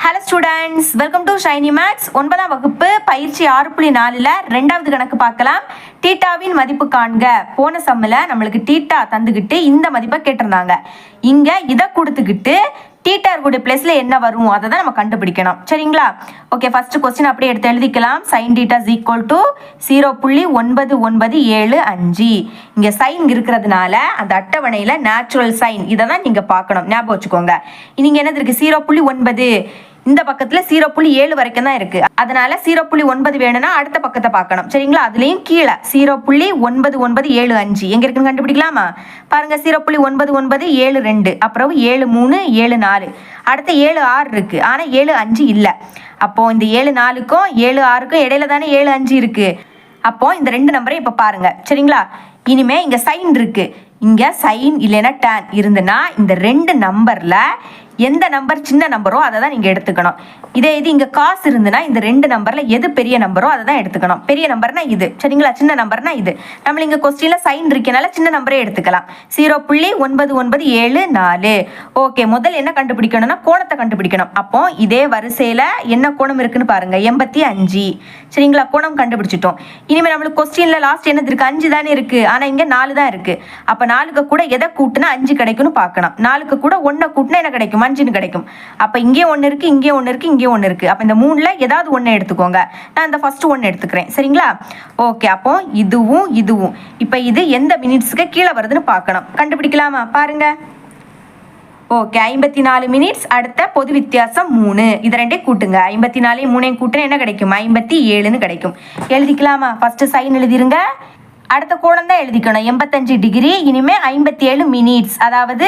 Hello students, welcome to Shiny Max. 9ஆம் வகுப்பு பயிற்சி 6.4ல் 2வது கணக்கு பார்க்கலாம். டீட்டாவின் மதிப்பு காண்க. போன சம்மில் நம்மளுக்கு டீட்டா தந்துக்கிட்டு இந்த மதிப்பை கேட்டிருந்தாங்க. இங்கே இதை கொடுத்துக்கிட்டு டீட்டா இருக்கக்கூடிய பிளேஸ்ல என்ன வரும் அதை தான் நம்ம கண்டுபிடிக்கணும். சரிங்களா? ஓகே, ஃபர்ஸ்ட் கொஸ்டின் அப்படியே எடுத்து எழுதிக்கலாம். Sine theta is equal to 0.9975. இங்கே சைன் இருக்கிறதுனால அந்த அட்டவணையில் நேச்சுரல் சைன் இதை தான் நீங்கள் பார்க்கணும். ஞாபகம் வச்சுக்கோங்க. இங்கே என்னது இருக்கு? 0.9. இந்த பக்கத்துல 0.7 வரைக்கும் தான் இருக்கு. அதனால 0.9 வேணும்னா அடுத்த பக்கத்தை பார்க்கணும். சரிங்களா? அதுலயும் கீழே 0.9975 எங்க இருக்குன்னு கண்டுபிடிக்கலாமா? பாருங்க, 0.9972, அப்புறம் 73, 74, அடுத்த 76 இருக்கு. ஆனா 75 இல்ல. அப்போ இந்த 74க்கும் 76க்கும் இடையில தானே 75 இருக்கு. அப்போ இந்த ரெண்டு நம்பரை இப்ப பாருங்க. சரிங்களா? இனிமே இங்க சைன் இருக்கு. இங்க சைன் இல்லைன்னா டேன் இருந்துன்னா இந்த ரெண்டு நம்பர்ல எந்த நம்பர் சின்ன நம்பரோ அதை தான் நீங்கள் எடுத்துக்கணும். இதே இது இங்கே காசு இருந்துன்னா இந்த ரெண்டு நம்பரில் எது பெரிய நம்பரோ அதை தான் எடுத்துக்கணும். பெரிய நம்பர்னா இது. சரிங்களா? சின்ன நம்பர்னா இது. நம்ம இங்கே கொஸ்டினில் சைன் இருக்கனால சின்ன நம்பரே எடுத்துக்கலாம். 0.9974. ஓகே, முதல்ல என்ன கண்டுபிடிக்கணும்னா கோணத்தை கண்டுபிடிக்கணும். அப்போ இதே வரிசையில் என்ன கோணம் இருக்குன்னு பாருங்க, 85. சரிங்களா? கோணம் கண்டுபிடிச்சிட்டோம். இனிமேல் நம்மளுக்கு கொஸ்டினில் லாஸ்ட் என்னது இருக்கு? 5 தானே இருக்கு. ஆனால் இங்கே 4 தான் இருக்கு. அப்போ 4க்கு கூட எதை கூட்டினா 5 கிடைக்கும்னு பார்க்கணும். 4க்கு கூட 1 கூட்டினா என்ன கிடைக்கும்? 5 கிடைக்கும். அப்ப இங்கே ஒன்னு இருக்கு, இங்கே ஒன்னு இருக்கு, இங்கே ஒன்னு இருக்கு. அப்ப இந்த மூணுல ஏதாவது ஒன்னு எடுத்துக்கோங்க. நான் இந்த ஃபர்ஸ்ட் ஒன்னு எடுத்துக்கிறேன். சரிங்களா? ஓகே, அப்போ இதுவும் இதுவும் இப்ப இது எந்த மினிட்ஸ்க்கு கீழே வருதுன்னு பார்க்கணும். கண்டுபிடிக்கலாமா? பாருங்க. Okay, 54 minutes. அடுத்த பொது வித்தியாசம் 3. இது ரெண்டே கூட்டுங்க. 54 3 கூட்டினா என்ன கிடைக்கும்? 57ன்னு கிடைக்கும். எழுதிக்கலாமா? ஃபர்ஸ்ட் சைன் எழுதிருங்க. அடுத்த கோணம் தான் எழுதிக்கணும், 85 டிகிரி. இனிமே 57 மினிட்ஸ், அதாவது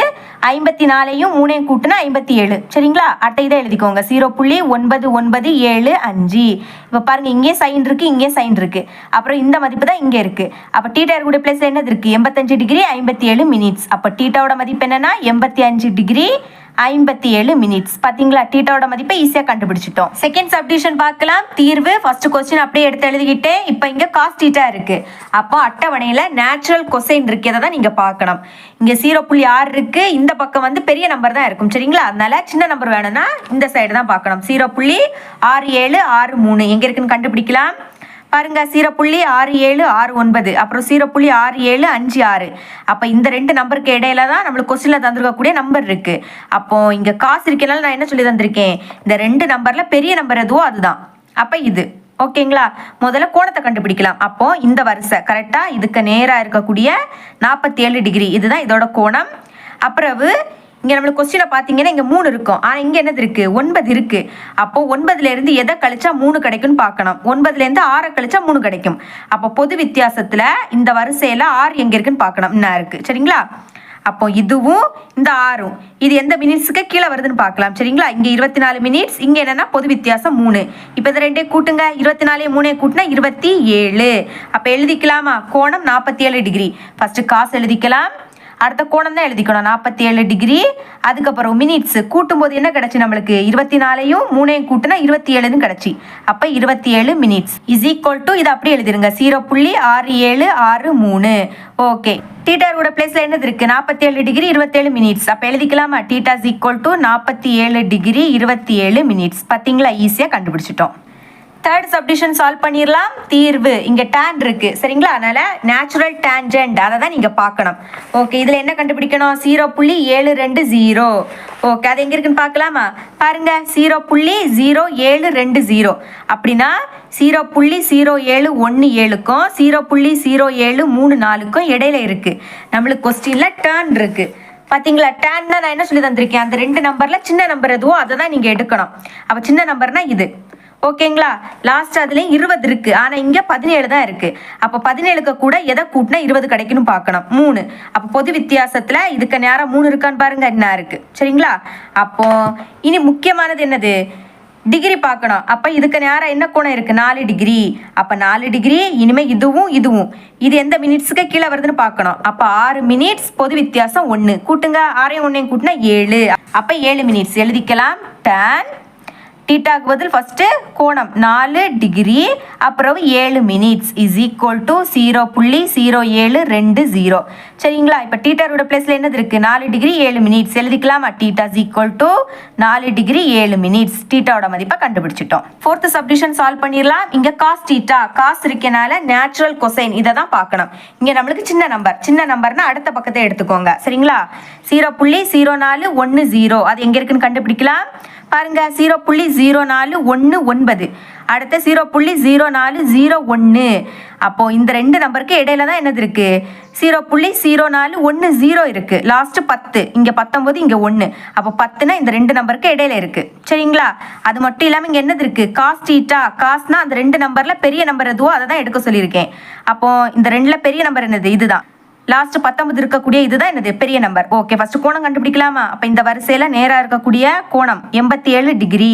54ஐயும் 3ஐயும் கூட்டினா 57. சரிங்களா? அடுத்த இதை எழுதிக்கோங்க, 0.9975. இப்போ பாருங்க, இங்கே சைன் இருக்கு, இங்கே சைன் இருக்கு, அப்புறம் இந்த மதிப்பு தான் இங்கே இருக்கு. அப்போ டீட்டா இருக்கக்கூடிய பிளேஸ் என்னது இருக்கு? 85 டிகிரி 57 மினிட்ஸ். அப்போ டீட்டாவோட மதிப்பு என்னன்னா 85 டிகிரி 57 மினிட்ஸ். பாத்தீங்களா? டீட்டாவோட மதிப்பை ஈஸியா கண்டுபிடிச்சிட்டோம். செகண்ட் சப்டிவிஷன் பார்க்கலாம். தீர்வு ஃபர்ஸ்ட் கொஸ்டின் அப்படியே எடுத்து எழுதிக்கிட்டு இப்போ இங்க காஸ் டீட்டா இருக்கு. அப்போ அட்டவணையில நேச்சுரல் கொசைன் இருக்கு, தான் நீங்க பார்க்கணும். இங்க 0.6 இருக்கு. இந்த பக்கம் வந்து பெரிய நம்பர் தான் இருக்கும். சரிங்களா? அதனால சின்ன நம்பர் வேணும்னா இந்த சைடு தான் பார்க்கணும். 0.6763 எங்க இருக்குன்னு கண்டுபிடிக்கலாம். பாருங்க, 0.6769, அப்புறம் 0.6756. அப்போ இந்த ரெண்டு நம்பருக்கு இடையில தான் நம்மளுக்கு கொஸ்டின்ல தந்திருக்கக்கூடிய நம்பர் இருக்கு. அப்போ இங்க காசு இருக்கனால நான் என்ன சொல்லி தந்திருக்கேன்? இந்த ரெண்டு நம்பர்ல பெரிய நம்பர் எதுவோ அதுதான். அப்ப இது ஓகேங்களா? முதல்ல கோணத்தை கண்டுபிடிக்கலாம். அப்போ இந்த வரிசை கரெக்டா இதுக்கு நேரா இருக்கக்கூடிய 47 டிகிரி இதுதான் இதோட கோணம். அப்புறம் இங்கே நம்மளுக்கு கொஸ்டினை பார்த்தீங்கன்னா இங்கே 3 இருக்கும். ஆனால் இங்கே என்னது இருக்குது? 9 இருக்குது. அப்போ 9லேருந்து எதை கழிச்சா 3 கிடைக்கும்னு பார்க்கணும். 9லேருந்து 6 கழிச்சா 3 கிடைக்கும். அப்போ பொது வித்தியாசத்தில் இந்த வரிசையில் 6 எங்கே இருக்குன்னு பார்க்கணும். என்ன இருக்குது? சரிங்களா? அப்போ இதுவும் இந்த 6ம் இது எந்த மினிட்ஸுக்கு கீழே வருதுன்னு பார்க்கலாம். சரிங்களா? இங்கே 24 மினிட்ஸ், இங்கே என்னன்னா பொது வித்தியாசம் 3. இப்போ இதை ரெண்டே கூட்டுங்க. 24 3 கூட்டினா 27. அப்போ எழுதிக்கலாமா? கோணம் 47 டிகிரி. ஃபர்ஸ்ட் காசு எழுதிக்கலாம். அடுத்த கோணம் தான் எழுதிக்கணும், 47 டிகிரி. அதுக்கப்புறம் மினிட்ஸ் கூட்டும்போது என்ன கிடைச்சி நம்மளுக்கு? 24ஐயும் 3ஐயும் கூட்டினா 27ன்னு கிடைச்சி. அப்போ 27 மினிட்ஸ் இஸ் ஈக்குவல் டு இது அப்படியே எழுதிருங்க, 0.6763. ஓகே, டீட்டாரோட பிளேஸ்ல என்னது இருக்கு? 47 டிகிரி 27 மினிட்ஸ். அப்போ எழுதிக்கலாமா? Theta is equal to 47 degree 27 minutes. பார்த்தீங்களா? ஈஸியாக கண்டுபிடிச்சிட்டோம். தேர்ட் சப்டிஷன் சால்வ் பண்ணிடலாம். தீர்வு இங்க tan இருக்கு. சரிங்களா? அதனால நேச்சுரல் டேன்ஜென்ட் அதை தான் நீங்க பார்க்கணும். ஓகே, இதுல என்ன கண்டுபிடிக்கணும்? 0.720. ஓகே, அது எங்க இருக்குன்னு பார்க்கலாமா? பாருங்க, 0.0720 அப்படின்னா 0.0717க்கும் 0.0734க்கும் இடையில இருக்கு. நம்மளுக்கு கொஸ்டின்ல டேர்ன் இருக்கு. பாத்தீங்களா? டேன்னா நான் என்ன சொல்லி தந்திருக்கேன்? அந்த ரெண்டு நம்பர்ல சின்ன நம்பர் எதுவோ அதை தான் நீங்க எடுக்கணும். அப்ப சின்ன நம்பர்னா இது. ஓகேங்களா? லாஸ்ட் அதுலேயும் 20 இருக்கு. ஆனால் இங்கே 17 தான் இருக்கு. அப்போ 17க்கு கூட எதை கூட்டினா 20 கிடைக்குன்னு பார்க்கணும். 3. அப்போ பொது வித்தியாசத்தில் இதுக்கு நேரம் 3 இருக்கான்னு பாருங்க, என்ன இருக்கு. சரிங்களா? அப்போ இனி முக்கியமானது என்னது? டிகிரி பார்க்கணும். அப்போ இதுக்கு நேரம் என்ன கோணம் இருக்கு? 4 டிகிரி. அப்போ 4 டிகிரி. இனிமே இதுவும் இதுவும் இது எந்த மினிட்ஸுக்கு கீழே வருதுன்னு பார்க்கணும். அப்போ 6 மினிட்ஸ், பொது வித்தியாசம் 1 கூட்டுங்க. 6ஐயும் 1ஐயும் கூட்டினா 7. அப்போ 7 மினிட்ஸ் எழுதிக்கலாம். tan டீட்டாக்கு பதில் ஃபஸ்ட்டு கோணம் 4 டிகிரி அப்புறம் 7 மினிட்ஸ் இஸ் ஈக்குவல் டு 0.0720. சரிங்களா? இப்போ டீட்டாரோட பிளேஸில் என்னது இருக்குது? 4 டிகிரி 7 மினிட்ஸ் எழுதிக்கலாமா? Theta is equal to 4 degree 7 minutes. டீட்டாவோட மதிப்பை கண்டுபிடிச்சிட்டோம். ஃபோர்த்து சப்டிஷன் சால்வ் பண்ணிடலாம். இங்கே காஸ் டீட்டா காஸ் இருக்கனால நேச்சுரல் கொசைன் இதை தான் பார்க்கணும். இங்கே நம்மளுக்கு சின்ன நம்பர்னா அடுத்த பக்கத்தை எடுத்துக்கோங்க. சரிங்களா? 0.0410 அது எங்கே இருக்குன்னு கண்டுபிடிக்கலாம். பாருங்க 0.0419 அடுத்த 0.0401. அப்போ இந்த ரெண்டு நம்பருக்கு இடையில தான் என்னது இருக்கு? 0.0410 இருக்கு. லாஸ்ட் 10 இங்க 19 இங்க 1. அப்போ 10னா இந்த ரெண்டு நம்பருக்கு இடையில இருக்கு. சரிங்களா? அது மட்டும் இல்லாம இங்க என்னது இருக்கு? காஸ் டீட்டா காஸ்னா அந்த ரெண்டு நம்பர்ல பெரிய நம்பர் எதுவோ அதை தான் எடுக்க சொல்லியிருக்கேன். அப்போ இந்த ரெண்டுல பெரிய நம்பர் என்னது? இதுதான். லாஸ்ட் 19 இருக்கக்கூடிய இதுதான் என்னது? பெரிய நம்பர். ஓகே, ஃபர்ஸ்ட் கோணம் கண்டுபிடிக்கலாமா? அப்போ இந்த வரிசையில நேரா இருக்கக்கூடிய கோணம் 87 டிகிரி.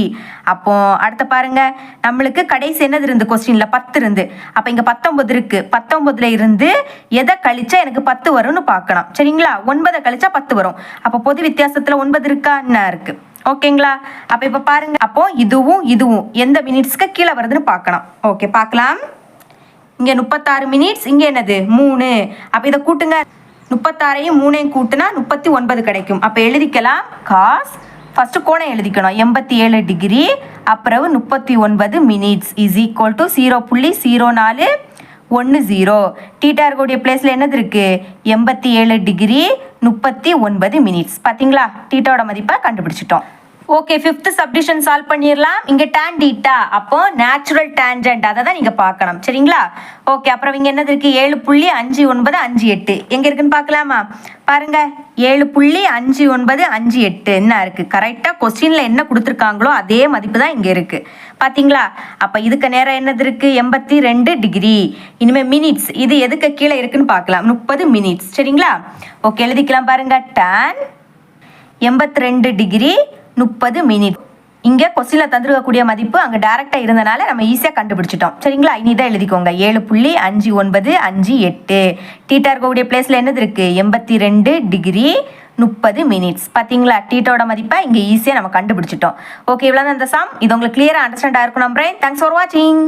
அப்போ அடுத்த பாருங்க, நம்மளுக்கு கடைசி என்னது இருந்து? கொஸ்டின்ல 10 இருந்து. அப்போ இங்க 19 இருக்கு. 19ல இருந்து எதை கழிச்சா எனக்கு 10 வரும்னு பார்க்கணும். சரிங்களா? 9 கழிச்சா 10 வரும். அப்போ பொது வித்தியாசத்துல 9 இருக்கா? என்ன இருக்கு? ஓகேங்களா? அப்போ இப்போ பாருங்க, அப்போ இதுவும் எந்த மினிட்ஸ்க்கு கீழே வருதுன்னு பார்க்கணும். ஓகே, பார்க்கலாம். இங்கே 36 மினிட்ஸ், இங்கே என்னது? 3. அப்போ இதை கூட்டுங்க. 36ஐயும் 3ஐயும் கூட்டுனா 39 கிடைக்கும். அப்போ எழுதிக்கலாம். காஸ் ஃபஸ்ட்டு கோணம் எழுதிக்கணும். 87 டிகிரி அப்புறம் 39 minutes is equal to 0.0410. Theta இருக்கக்கூடிய பிளேஸில் என்னது இருக்குது? 87 டிகிரி 39 மினிட்ஸ். பார்த்தீங்களா? டீட்டாவோட மதிப்பை கண்டுபிடிச்சிட்டோம். ஓகே, ஃபிஃப்த் சப்டிஷன் சால்வ் பண்ணிடலாம். இங்கே டேன் டீட்டா அப்போ நேச்சுரல் டேஞ்சன்ட் அதை தான் நீங்கள் பார்க்கணும். சரிங்களா? ஓகே, அப்புறம் இங்கே என்னது இருக்குது? 7.5958 எங்கே இருக்குன்னு பார்க்கலாமா? பாருங்க 7.5958 என்ன இருக்குது? கரெக்டாக கொஸ்டினில் என்ன கொடுத்துருக்காங்களோ அதே மதிப்பு தான் இங்கே இருக்குது. பார்த்தீங்களா? அப்போ இதுக்கு நேரம் என்னது இருக்குது? 82 டிகிரி. இனிமேல் மினிட்ஸ் இது எதுக்கு கீழே இருக்குன்னு பார்க்கலாம். 30 மினிட்ஸ். சரிங்களா? ஓகே, எழுதிக்கலாம். பாருங்க டேன் 82 டிகிரி 30 மினிட். இங்கே கொஸ்டினில் தந்துருக்கக்கூடிய மதிப்பு அங்கே டேரெக்டாக இருந்தனால நம்ம ஈஸியாக கண்டுபிடிச்சிட்டோம். சரிங்களா? இனி தான் எழுதிக்கோங்க. 7.5958. டீட்டா இருக்கக்கூடிய பிளேஸில் என்னது இருக்குது? 82 டிகிரி 30 மினிட்ஸ். பார்த்தீங்களா? டீட்டாவோட மதிப்பை இங்கே ஈஸியாக நம்ம கண்டுபிடிச்சிட்டோம். ஓகே, இவ்வளோ தான் இந்த சம். இது உங்களுக்கு கிளியராக அண்டர்ஸ்டாண்ட் ஆயிருக்கும் நம்புறேன். தேங்க்ஸ் ஃபார் வாட்சிங்.